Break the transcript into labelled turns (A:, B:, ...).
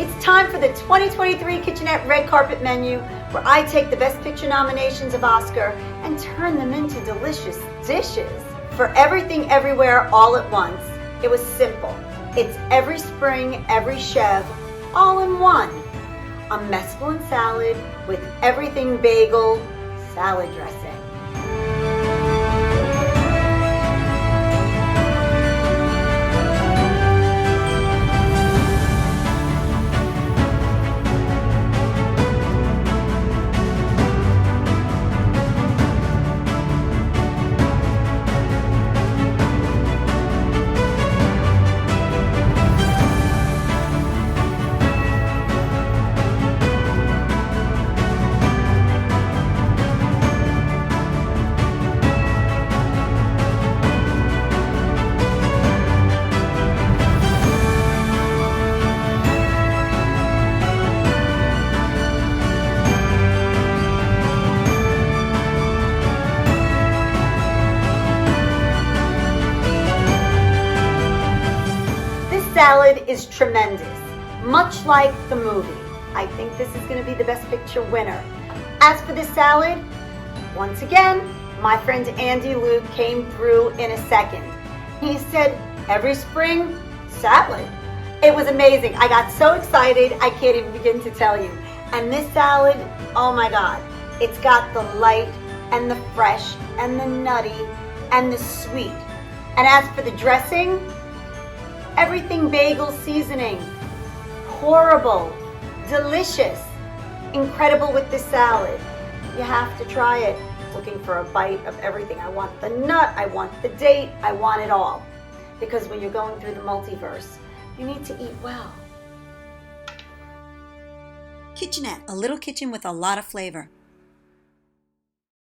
A: It's time for the 2023 KitchAnnette Red Carpet Menu, where I take the Best Picture nominations of Oscar and turn them into delicious dishes. For everything, everywhere, all at once, it was simple. It's Everyspring, Everychevre, all in one. A Mesclun salad with everything bagel salad dressing. Salad is tremendous, much like the movie. I think this is going to be the Best Picture winner. As for this salad, once again, my friend Andy Luke came through in a second. He said, Everyspring salad. It was amazing. I got so excited, I can't even begin to tell you. And this salad, oh my God, it's got the light and the fresh and the nutty and the sweet. And as for the dressing, everything bagel seasoning, horrible, delicious, incredible with this salad. You have to try it. Looking for a bite of everything. I want the nut, I want the date, I want it all. Because when you're going through the multiverse, you need to eat well. KitchAnnette, a little kitchen with a lot of flavor.